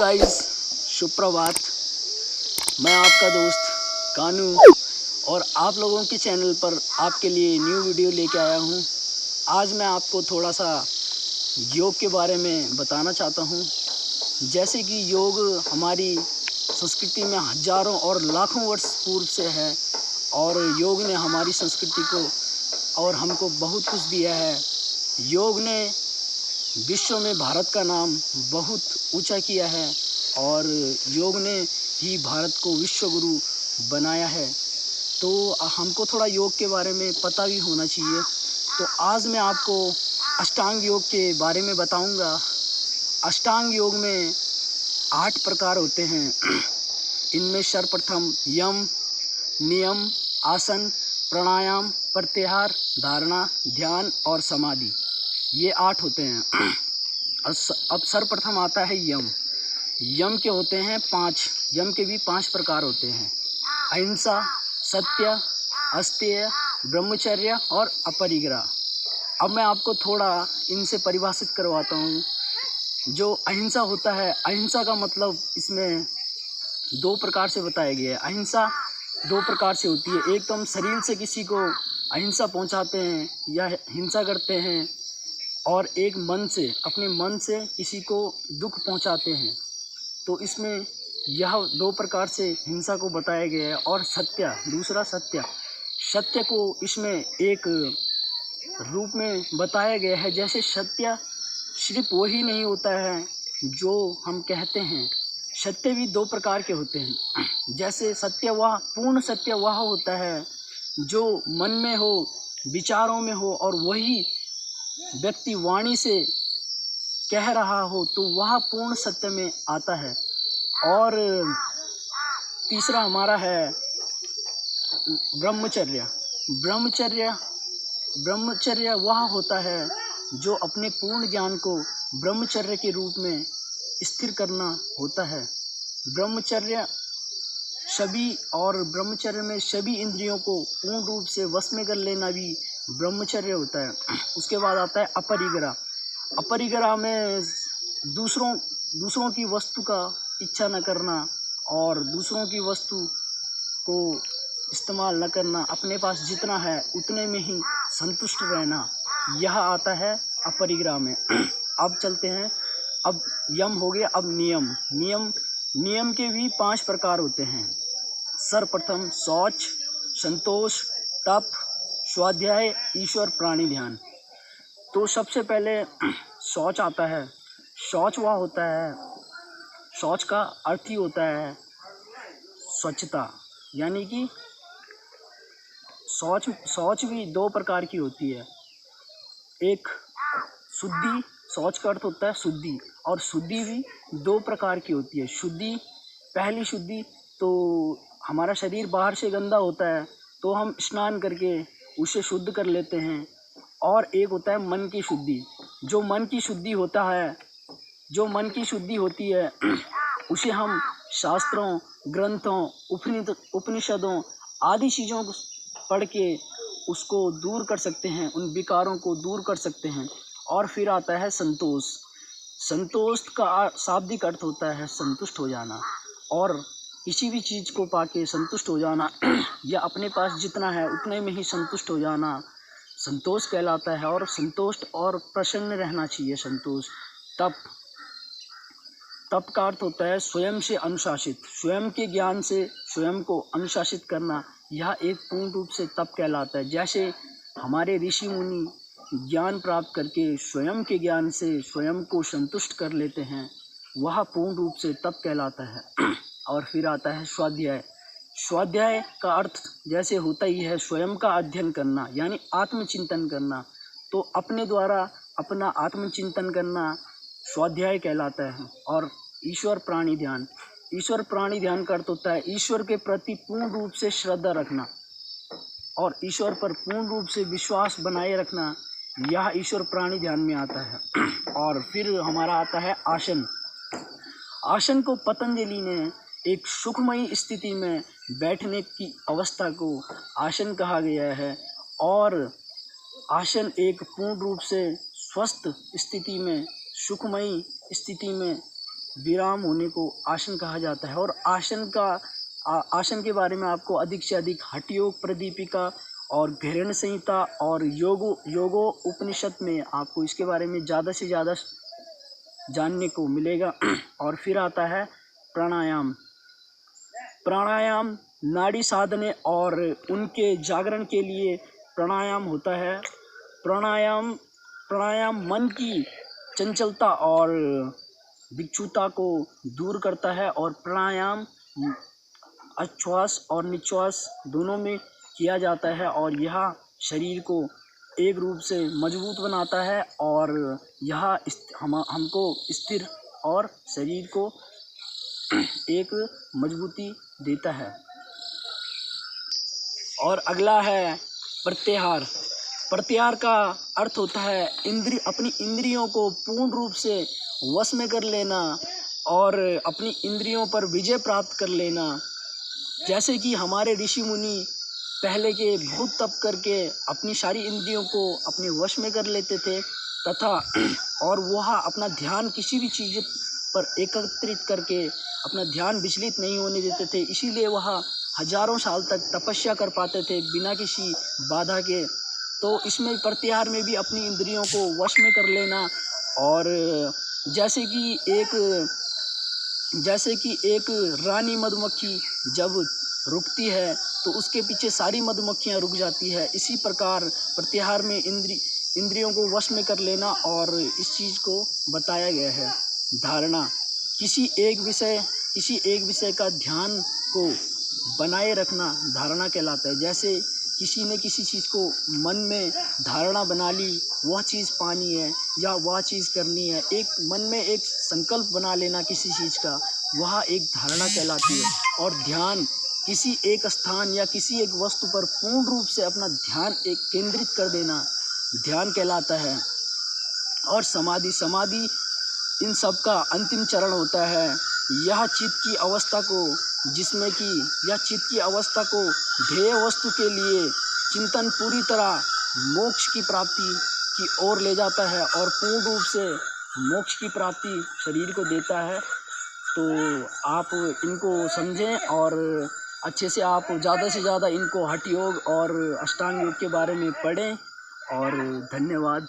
Guys, सुप्रभात। मैं आपका दोस्त कानू और आप लोगों के चैनल पर आपके लिए न्यू वीडियो लेके आया हूँ। आज मैं आपको थोड़ा सा योग के बारे में बताना चाहता हूँ। जैसे कि योग हमारी संस्कृति में हजारों और लाखों वर्ष पूर्व से है और योग ने हमारी संस्कृति को और हमको बहुत कुछ दिया है। योग ने विश्व में भारत का नाम बहुत ऊंचा किया है और योग ने ही भारत को विश्व गुरु बनाया है। तो हमको थोड़ा योग के बारे में पता भी होना चाहिए। तो आज मैं आपको अष्टांग योग के बारे में बताऊंगा। अष्टांग योग में 8 प्रकार होते हैं। इनमें सर्वप्रथम यम, नियम, आसन, प्राणायाम, प्रत्याहार, धारणा, ध्यान और समाधि, ये 8 होते हैं। अब सर्वप्रथम आता है यम। यम के होते हैं 5। यम के भी 5 प्रकार होते हैं: अहिंसा, सत्य, अस्तेय, ब्रह्मचर्य और अपरिग्रह। अब मैं आपको थोड़ा इनसे परिभाषित करवाता हूँ। जो अहिंसा होता है, अहिंसा का मतलब इसमें 2 प्रकार से बताया गया है। अहिंसा 2 प्रकार से होती है। एक तो हम शरीर से किसी को अहिंसा पहुँचाते हैं या हिंसा करते हैं, और एक मन से, अपने मन से किसी को दुख पहुंचाते हैं। तो इसमें यह 2 प्रकार से हिंसा को बताया गया है। और सत्य, दूसरा सत्य, सत्य को इसमें एक रूप में बताया गया है। जैसे सत्य सिर्फ वही नहीं होता है जो हम कहते हैं, सत्य भी 2 प्रकार के होते हैं। जैसे सत्य वह, पूर्ण सत्य वह होता है जो मन में हो, विचारों में हो, और वही व्यक्ति वाणी से कह रहा हो, तो वह पूर्ण सत्य में आता है। और तीसरा हमारा है ब्रह्मचर्य। ब्रह्मचर्य वह होता है जो अपने पूर्ण ज्ञान को ब्रह्मचर्य के रूप में स्थिर करना होता है। ब्रह्मचर्य में सभी इंद्रियों को पूर्ण रूप से वश में कर लेना भी ब्रह्मचर्य होता है। उसके बाद आता है अपरिग्रह। अपरिग्रह में दूसरों की वस्तु का इच्छा न करना और दूसरों की वस्तु को इस्तेमाल न करना, अपने पास जितना है उतने में ही संतुष्ट रहना, यह आता है अपरिग्रह में। अब चलते हैं, अब यम हो गया। अब नियम के भी 5 प्रकार होते हैं। सर्वप्रथम शौच, संतोष, तप, स्वाध्याय, ईश्वर, प्राणी ध्यान। तो सबसे पहले शौच आता है। शौच वह होता है, शौच का अर्थ ही होता है स्वच्छता, यानी कि शौच भी 2 प्रकार की होती है। एक शुद्धि, शौच का अर्थ होता है शुद्धि, और शुद्धि भी 2 प्रकार की होती है। पहली शुद्धि तो हमारा शरीर बाहर से गंदा होता है तो हम स्नान करके उसे शुद्ध कर लेते हैं। और एक होता है मन की शुद्धि। जो मन की शुद्धि होती है उसे हम शास्त्रों, ग्रंथों, उपनिषदों आदि चीज़ों को पढ़ के उसको दूर कर सकते हैं, उन विकारों को दूर कर सकते हैं। और फिर आता है संतोष। संतोष का शाब्दिक अर्थ होता है संतुष्ट हो जाना, और किसी भी चीज़ को पाके संतुष्ट हो जाना या अपने पास जितना है उतने में ही संतुष्ट हो जाना संतोष कहलाता है। और संतुष्ट और प्रसन्न रहना चाहिए। संतोष। तप का अर्थ होता है स्वयं से अनुशासित, स्वयं के ज्ञान से स्वयं को अनुशासित करना, यह एक पूर्ण रूप से तप कहलाता है। जैसे हमारे ऋषि मुनि ज्ञान प्राप्त करके स्वयं के ज्ञान से स्वयं को संतुष्ट कर लेते हैं, वह पूर्ण रूप से तप कहलाता है। और फिर आता है स्वाध्याय। स्वाध्याय का अर्थ जैसे होता ही है स्वयं का अध्ययन करना, यानी आत्मचिंतन करना। तो अपने द्वारा अपना आत्मचिंतन करना स्वाध्याय कहलाता है। और ईश्वर प्राणी ध्यान। ईश्वर प्राणी ध्यान का अर्थ होता है ईश्वर के प्रति पूर्ण रूप से श्रद्धा रखना और ईश्वर पर पूर्ण रूप से विश्वास बनाए रखना, यह ईश्वर प्राणी ध्यान में आता है। और फिर हमारा आता है आसन। आसन को पतंजलि ने एक सुखमयी स्थिति में बैठने की अवस्था को आसन कहा गया है। और आसन एक पूर्ण रूप से स्वस्थ स्थिति में, सुखमयी स्थिति में विराम होने को आसन कहा जाता है। और आसन के बारे में आपको अधिक से अधिक हठ योग प्रदीपिका और घृण संहिता और योगो उपनिषद में आपको इसके बारे में ज़्यादा से ज़्यादा जानने को मिलेगा। और फिर आता है प्राणायाम। प्राणायाम नाड़ी साधने और उनके जागरण के लिए प्राणायाम होता है। प्राणायाम मन की चंचलता और विक्षुता को दूर करता है। और प्राणायाम श्वास और निश्वास दोनों में किया जाता है और यह शरीर को एक रूप से मजबूत बनाता है और यह हमको स्थिर और शरीर को एक मजबूती देता है। और अगला है प्रत्याहार। प्रत्याहार का अर्थ होता है अपनी इंद्रियों को पूर्ण रूप से वश में कर लेना और अपनी इंद्रियों पर विजय प्राप्त कर लेना। जैसे कि हमारे ऋषि मुनि पहले के बहुत तप करके अपनी सारी इंद्रियों को अपने वश में कर लेते थे तथा और वह अपना ध्यान किसी भी चीज़ पर एकत्रित करके अपना ध्यान विचलित नहीं होने देते थे। इसीलिए वह हजारों साल तक तपस्या कर पाते थे बिना किसी बाधा के। तो इसमें प्रत्याहार में भी अपनी इंद्रियों को वश में कर लेना और जैसे कि एक रानी मधुमक्खी जब रुकती है तो उसके पीछे सारी मधुमक्खियां रुक जाती है। इसी प्रकार प्रत्याहार में इंद्रियों को वश में कर लेना और इस चीज़ को बताया गया है। धारणा किसी एक विषय का ध्यान को बनाए रखना धारणा कहलाता है। जैसे किसी ने किसी चीज़ को मन में धारणा बना ली, वह चीज़ पानी है या वह चीज़ करनी है, एक मन में एक संकल्प बना लेना किसी चीज़ का, वह एक धारणा कहलाती है। और ध्यान किसी एक स्थान या किसी एक वस्तु पर पूर्ण रूप से अपना ध्यान एक केंद्रित कर देना ध्यान कहलाता है। और समाधि इन सब का अंतिम चरण होता है। यह चित्त की अवस्था को ध्येय वस्तु के लिए चिंतन पूरी तरह मोक्ष की प्राप्ति की ओर ले जाता है और पूर्ण रूप से मोक्ष की प्राप्ति शरीर को देता है। तो आप इनको समझें और अच्छे से आप ज़्यादा से ज़्यादा इनको हठ योग और अष्टांग योग के बारे में पढ़ें। और धन्यवाद।